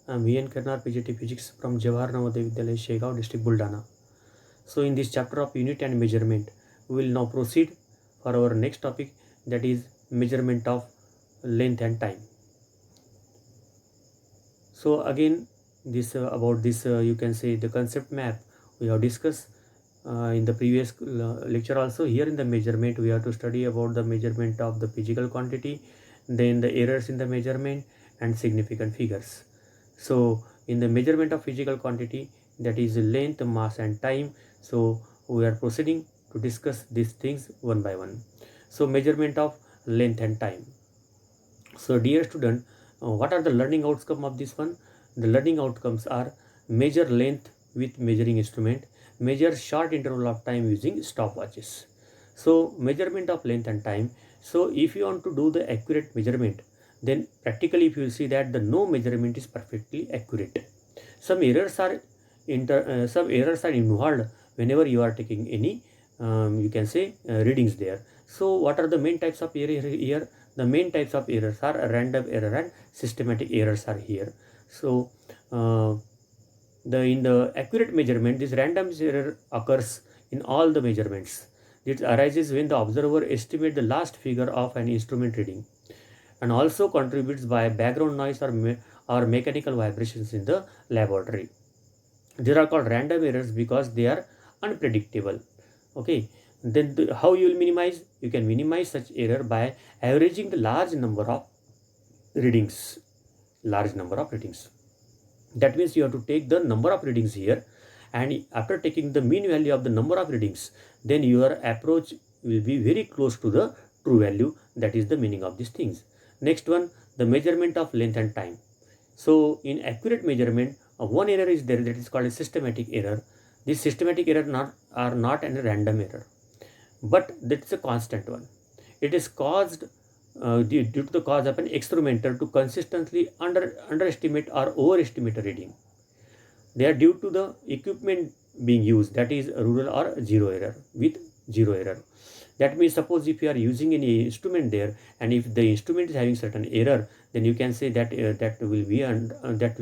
I'm VN Karnar, PGT Physics from Jawahar Navodaya Vidyalaya, Shegaon district, Buldana. So in this chapter of unit and measurement, we will now proceed for our next topic, that is measurement of length and time. So again, this about this you can say the concept map we have discussed in the previous lecture also. Here in the measurement, we have to study about the measurement of the physical quantity, then the errors in the measurement and significant figures. So in the measurement of physical quantity, that is length, mass and time, so we are proceeding to discuss these things one by one. So measurement of length and time. So dear student, what are the learning outcome of this one? The learning outcomes are: measure length with measuring instrument, measure short interval of time using stopwatches. So measurement of length and time. So if you want to do the accurate measurement, then practically if you see that the no measurement is perfectly accurate. Some errors are involved whenever you are taking any you can say readings there. So what are the main types of error here? The main types of errors are random error and systematic errors are here. So in the accurate measurement, this random error occurs in all the measurements. It arises when the observer estimates the last figure of an instrument reading, and also contributes by background noise or mechanical vibrations in the laboratory. They are called random errors because they are unpredictable. Okay, then how you will minimize? You can minimize such error by averaging the large number of readings. That means you have to take the number of readings here, and after taking the mean value of the number of readings, then your approach will be very close to the true value. That is the meaning of these things. Next one, the measurement of length and time. So in accurate measurement, one error is there, that is called a systematic error. This systematic error are not a random error, but that's a constant one. It is caused due to the cause of an experimenter to consistently underestimate or overestimate a reading. They are due to the equipment being used, that is rural or zero error with zero error. That means suppose if you are using any instrument there, and if the instrument is having certain error, then you can say that that will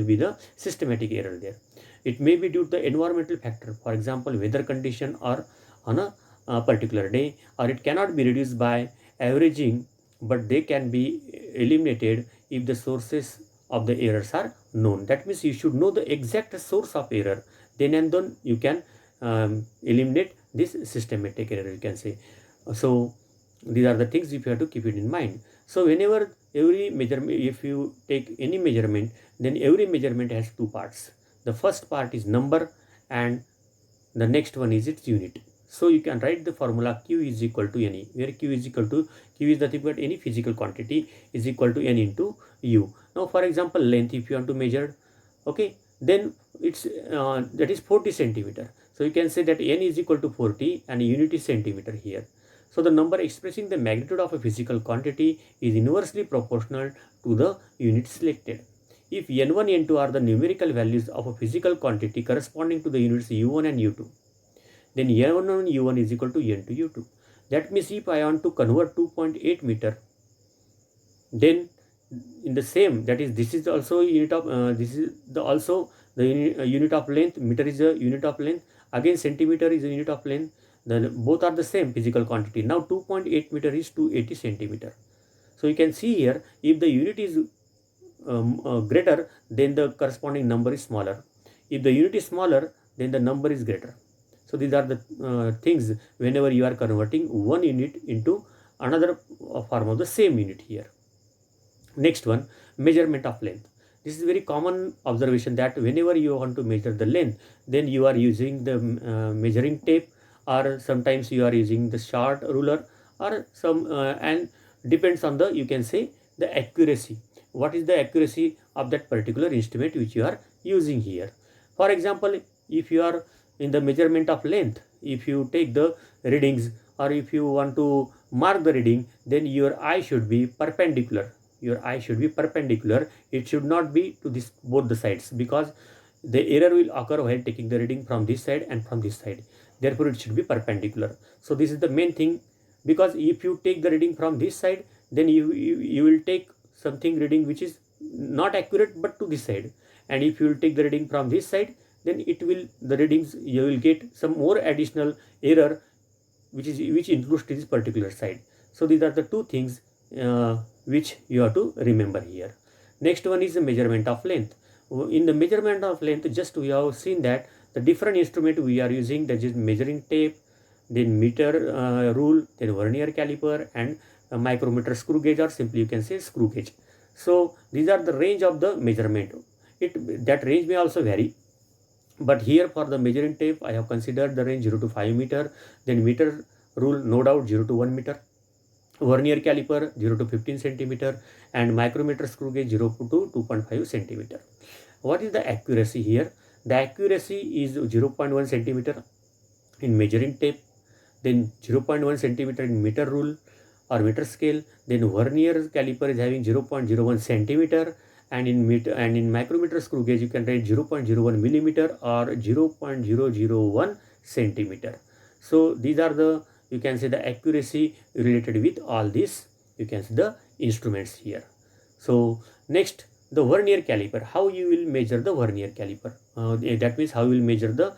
be the systematic error there. It may be due to the environmental factor, for example weather condition or on a particular day, or it cannot be reduced by averaging, but they can be eliminated if the sources of the errors are known. That means you should know the exact source of error, then and then you can eliminate this systematic error, you can say. So these are the things if you have to keep it in mind. So whenever every measurement, if you take any measurement, then every measurement has two parts. The first part is number, and the next one is its unit. So you can write the formula Q is equal to NE, where Q is nothing but any physical quantity is equal to N into U. Now for example length, if you want to measure, okay, then it's that is 40 centimeter. So you can say that N is equal to 40 and unit is centimeter here. So the number expressing the magnitude of a physical quantity is inversely proportional to the unit selected. If N1, N2 are the numerical values of a physical quantity corresponding to the units U1 and U2, then N1 and U1 is equal to N2 U2. That means if I want to convert 2.8 meter, then in the same, that is this is also unit of this is the also the unit of length. Meter is a unit of length, again centimeter is a unit of length, then both are the same physical quantity. Now 2.8 meter is 280 centimeter. So you can see here, if the unit is greater, then the corresponding number is smaller. If the unit is smaller, then the number is greater. So these are the things whenever you are converting one unit into another form of the same unit here. Next one, measurement of length. This is a very common observation that whenever you want to measure the length, then you are using the measuring tape, or sometimes you are using the short ruler, or some and depends on the, you can say, the accuracy. What is the accuracy of that particular instrument which you are using here? For example, if you are in the measurement of length, if you take the readings, or if you want to mark the reading, then your eye should be perpendicular. It should not be to this both the sides, because the error will occur while taking the reading from this side and from this side. Therefore it should be perpendicular. So this is the main thing, because if you take the reading from this side, then you will take something reading which is not accurate but to this side, and if you will take the reading from this side, then it will, the readings you will get some more additional error which includes to this particular side. So these are the two things which you have to remember here. Next one is the measurement of length. In the measurement of length, just we have seen that the different instrument we are using, that is measuring tape, then meter rule, then vernier caliper, and micrometer screw gauge, or simply you can say screw gauge. So these are the range of the measurement. That range may also vary, but here for the measuring tape I have considered the range 0 to 5 meter, then meter rule no doubt 0 to 1 meter, vernier caliper 0 to 15 centimeter, and micrometer screw gauge 0 to 2.5 centimeter. What is the accuracy here? The accuracy is 0.1 centimeter in measuring tape, then 0.1 centimeter in meter rule or meter scale, then vernier caliper is having 0.01 centimeter, and in micrometer screw gauge you can write 0.01 millimeter or 0.001 centimeter. So these are the, you can say, the accuracy related with all these, you can see the instruments here. So next, the vernier caliper. How you will measure the vernier caliper? That means how you will measure the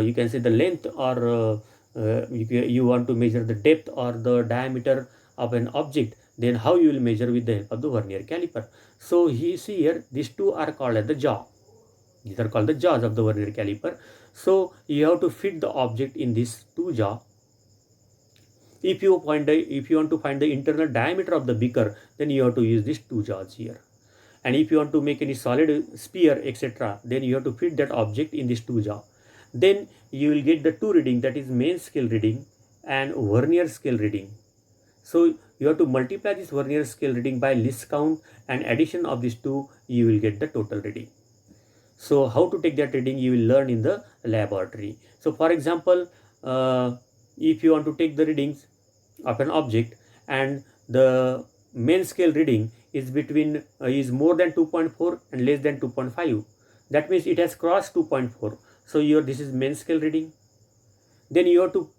you can say the length, or you want to measure the depth or the diameter of an object, then how you will measure with the help of the vernier caliper. So you see here, these two are called as the jaw. These are called the jaws of the vernier caliper. So you have to fit the object in these two jaw. If you want to find the internal diameter of the beaker, then you have to use these two jaws here. And if you want to make any solid sphere, etc., then you have to fit that object in this two jaw. Then you will get the two reading, that is main scale reading and vernier scale reading. So you have to multiply this vernier scale reading by least count, and addition of these two, you will get the total reading. So how to take that reading you will learn in the laboratory. So for example, if you want to take the readings of an object and the main scale reading is between is more than 2.4 and less than 2.5, that means it has crossed 2.4. So this is main scale reading. Then you have to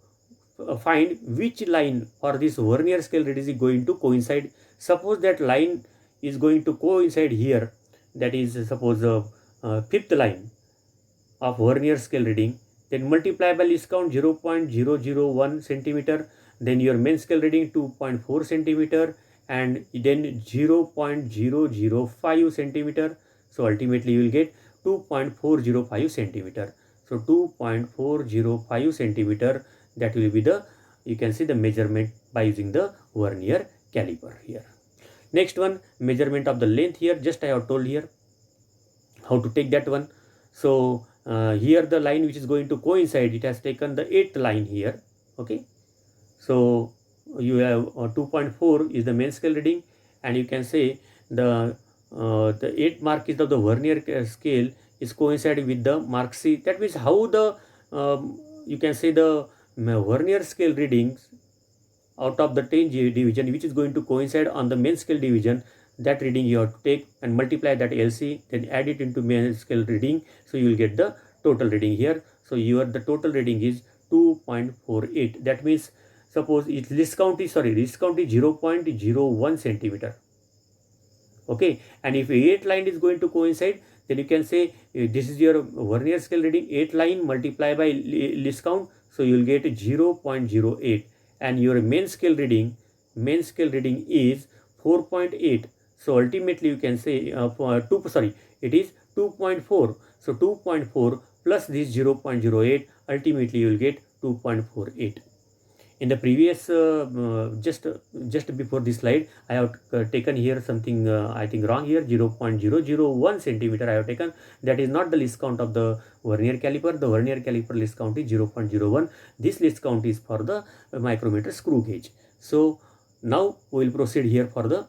find which line for this vernier scale reading is going to coincide. Suppose that line is going to coincide here, that is suppose fifth line of vernier scale reading, then multiply by least count 0.001 centimeter, then your main scale reading 2.4 centimeter, and then 0.005 centimeter. So ultimately you will get 2.405 centimeter. So 2.405 centimeter, that will be the, you can see the measurement by using the vernier caliper here. Next one, measurement of the length here. Just I have told here how to take that one. So here the line which is going to coincide, it has taken the 8th line here. Okay, so you have 2.4 is the main scale reading, and you can say the 8 mark is of the vernier scale is coinciding with the mark C. That means how the you can say the vernier scale readings out of the 10 division which is going to coincide on the main scale division, that reading you have to take and multiply that LC, then add it into main scale reading. So you will get the total reading here. So the total reading is 2.48. That means suppose its least count is 0.01 centimeter. Okay, and if 8 line is going to coincide, then you can say this is your vernier scale reading, 8 line multiply by least count, so you will get 0.08, and your main scale reading is 4.8. So ultimately you can say it is 2.4. So 2.4 plus this 0.08, ultimately you will get 2.48. In the previous just before this slide, I have taken here something I think wrong here, 0.001 centimeter I have taken. That is not the least count of the vernier caliper. The vernier caliper least count is 0.01. This least count is for the micrometer screw gauge. So now we will proceed here for the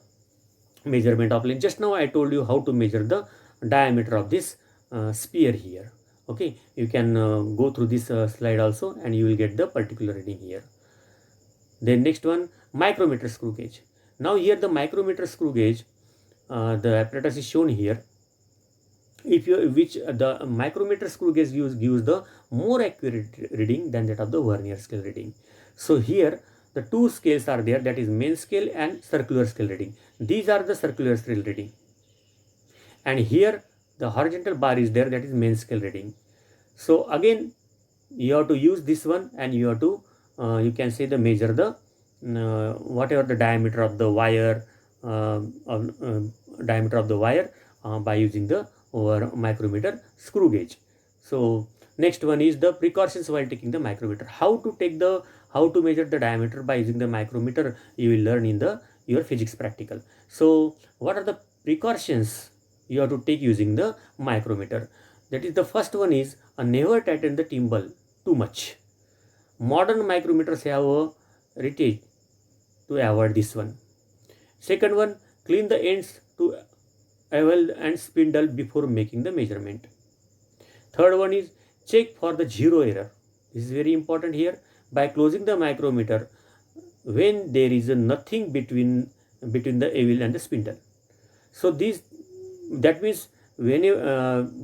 measurement of length. Just now I told you how to measure the diameter of this sphere here. Okay, you can go through this slide also, and you will get the particular reading here. Then next one, micrometer screw gauge. Now here the micrometer screw gauge, the apparatus is shown here. The micrometer screw gauge gives the more accurate reading than that of the vernier scale reading. So here the two scales are there, that is main scale and circular scale reading. These are the circular scale reading. and here the horizontal bar is there, that is main scale reading. So again you have to use this one, and you have to you can say the measure the whatever the diameter of the wire by using the micrometer screw gauge. So next one is the precautions while taking the micrometer. How to measure the diameter by using the micrometer, you will learn in your physics practical. So what are the precautions you have to take using the micrometer? That is, the first one is never tighten the thimble too much. Modern micrometers have a retake to avoid this one. Second one, clean the ends to bevel and spindle before making the measurement. Third one is check for the zero error. This is very important here. By closing the micrometer when there is nothing between the bevel and the spindle. So that means when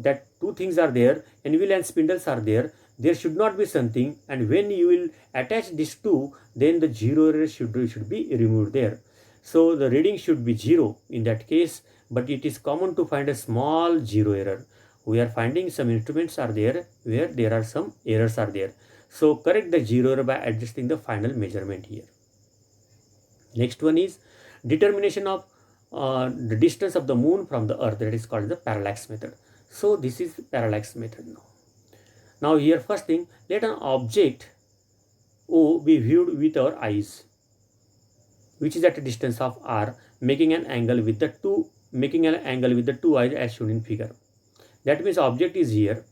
that two things are there, anvil and spindles are there, there should not be something, and when you will attach these two, then the zero error should be removed there. So the reading should be 0 in that case, but it is common to find a small zero error. We are finding some instruments are there where there are some errors are there. So correct the zero error by adjusting the final measurement here. Next one is determination of the distance of the moon from the earth, that is called the parallax method. So this is parallax method now. Now here first thing, let an object O be viewed with our eyes, which is at a distance of r, making an angle with the two eyes as shown in figure. That means object is here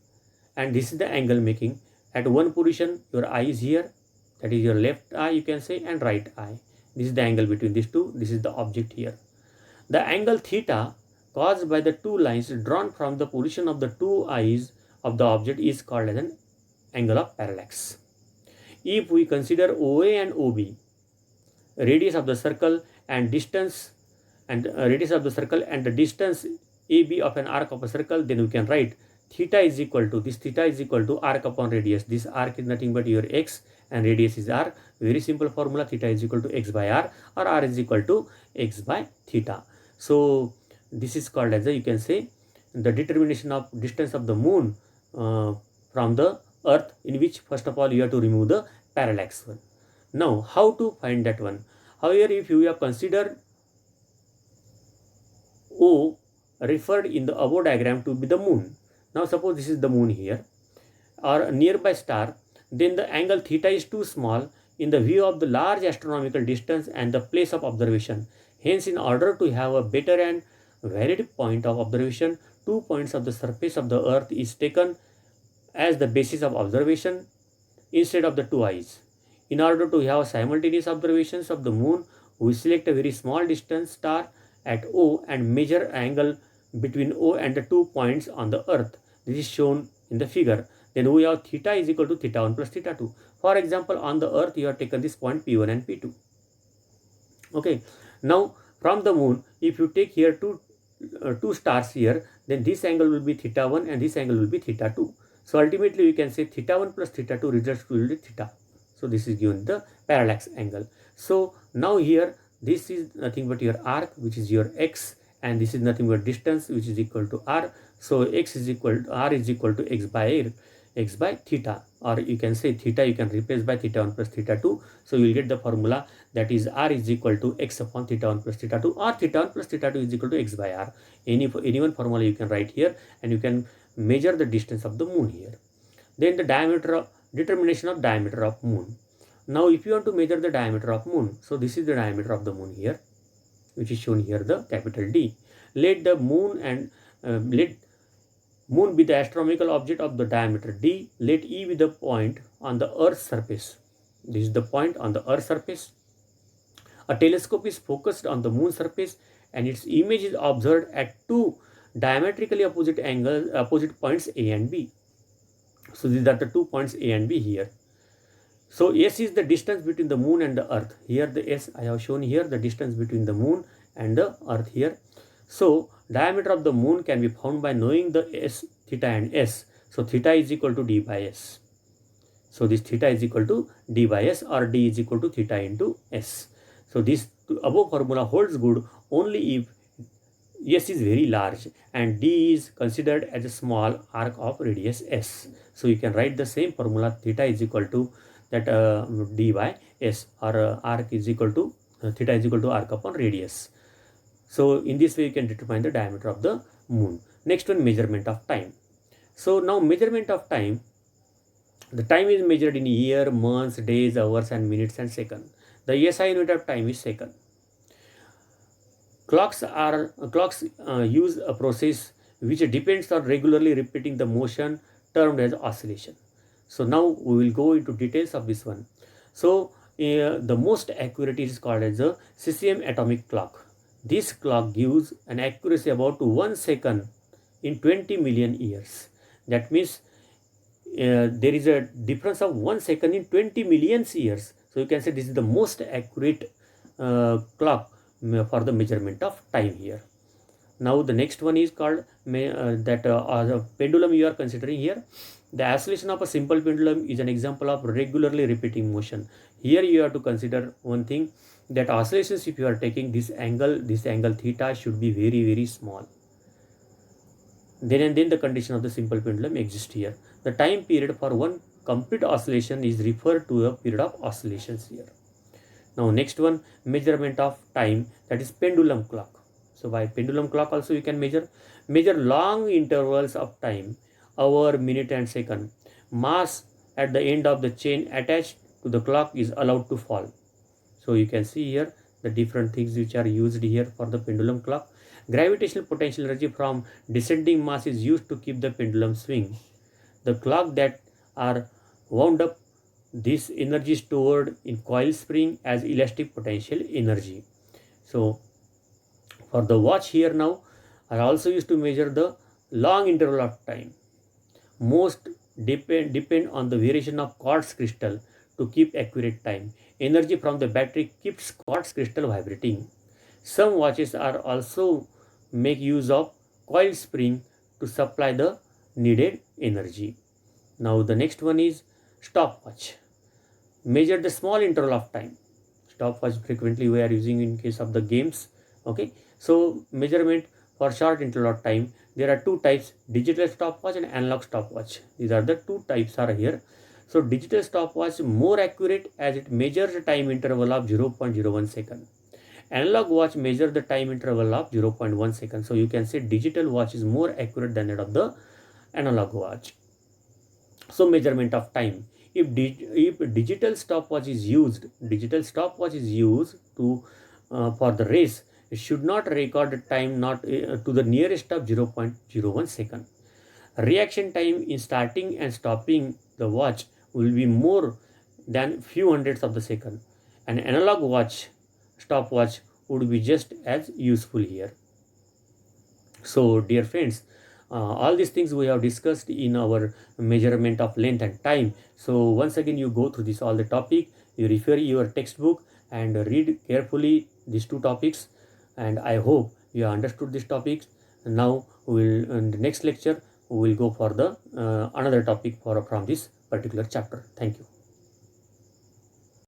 and this is the angle making. At one position your eye is here, that is your left eye you can say, and right eye. This is the angle between these two. This is the object here. The angle theta caused by the two lines drawn from the position of the two eyes of the object is called as an angle of parallax. If we consider OA and OB, radius of the circle and distance and the distance AB of an arc of a circle, then we can write theta is equal to arc upon radius. This arc is nothing but your x and radius is r. Very simple formula, theta is equal to x by r, or r is equal to x by theta. So this is called as you can say the determination of distance of the moon from the earth, in which first of all you have to remove the parallax one. Now how to find that one? However, if you have considered O referred in the above diagram to be the moon. Now suppose this is the moon here or a nearby star, then the angle theta is too small in the view of the large astronomical distance and the place of observation. Hence, in order to have a better and valid point of observation, 2 points of the surface of the earth is taken as the basis of observation instead of the two eyes. In order to have simultaneous observations of the moon, we select a very small distance star at O and measure angle between O and the 2 points on the earth. This is shown in the figure. Then we have theta is equal to theta 1 plus theta 2. For example, on the earth you have taken this point P1 and P2. Okay. Now from the moon, if you take here two stars here, then this angle will be theta 1 and this angle will be theta 2. So ultimately we can say theta 1 plus theta 2 results will be theta. So this is given the parallax angle. So now here this is nothing but your arc, which is your x, and this is nothing but distance, which is equal to r. So r is equal to x by theta, or you can say theta you can replace by theta 1 plus theta 2. So you will get the formula, that is r is equal to x upon theta 1 plus theta 2, or theta 1 plus theta 2 is equal to x by r. Any one formula you can write here, and you can measure the distance of the moon here. Then the determination of diameter of moon. Now if you want to measure the diameter of moon, so this is the diameter of the moon here, which is shown here, the capital D. Let the moon be the astronomical object of the diameter D. Let E be the point on the earth's surface. This is the point on the earth's surface. A telescope is focused on the moon's surface and its image is observed at two diametrically opposite points A and B. So these are the 2 points A and B here. So S is the distance between the moon and the earth. Here the S I have shown here, the distance between the moon and the earth here. So diameter of the moon can be found by knowing the S, theta and S. So theta is equal to D by S. So this theta is equal to D by S, or D is equal to theta into S. So this above formula holds good only if S is very large and D is considered as a small arc of radius S. So you can write the same formula, theta is equal to that D by S, or arc is equal to theta is equal to arc upon radius. So in this way you can determine the diameter of the moon. Next one, measurement of time. So now measurement of time, the time is measured in year, months, days, hours and minutes and seconds. The SI unit of time is second. Clocks use a process which depends on regularly repeating the motion termed as oscillation. So now we will go into details of this one. So the most accurate is called as a cesium atomic clock. This clock gives an accuracy about 1 second in 20 million years. That means there is a difference of 1 second in 20 million years. So you can say this is the most accurate clock for the measurement of time here. Now the next one is called pendulum you are considering here. The oscillation of a simple pendulum is an example of regularly repeating motion. Here you have to consider one thing, that oscillations, if you are taking this angle theta should be very small. Then the condition of the simple pendulum exists here. The time period for one complete oscillation is referred to a period of oscillations here. Now next one, measurement of time, that is pendulum clock. So by pendulum clock also you can measure long intervals of time, hour, minute and second. Mass at the end of the chain attached to the clock is allowed to fall. So you can see here the different things which are used here for the pendulum clock. Gravitational potential energy from descending mass is used to keep the pendulum swing. The clock that are wound up, this energy stored in coil spring as elastic potential energy. So for the watch here now are also used to measure the long interval of time. Most depend on the variation of quartz crystal to keep accurate time. Energy from the battery keeps quartz crystal vibrating. Some watches are also make use of coil spring to supply the needed energy. Now the next one is stopwatch. Measure the small interval of time. Stopwatch frequently we are using in case of the games. Okay, so measurement for short interval of time, there are two types, digital stopwatch and analog stopwatch. These are the two types are here. So digital stopwatch more accurate as it measures the time interval of 0.01 second. Analog watch measure the time interval of 0.1 second. So you can say digital watch is more accurate than that of the analog watch. So measurement of time. If digital stopwatch is used to for the race, it should not record the time not to the nearest of 0.01 second. Reaction time in starting and stopping the watch will be more than few hundredths of the second. An analog watch stopwatch would be just as useful here. So dear friends, all these things we have discussed in our measurement of length and time. So once again you go through this all the topic, you refer your textbook and read carefully these two topics, and I hope you have understood these topics. Now we will in the next lecture we will go for the another topic from this particular chapter. Thank you.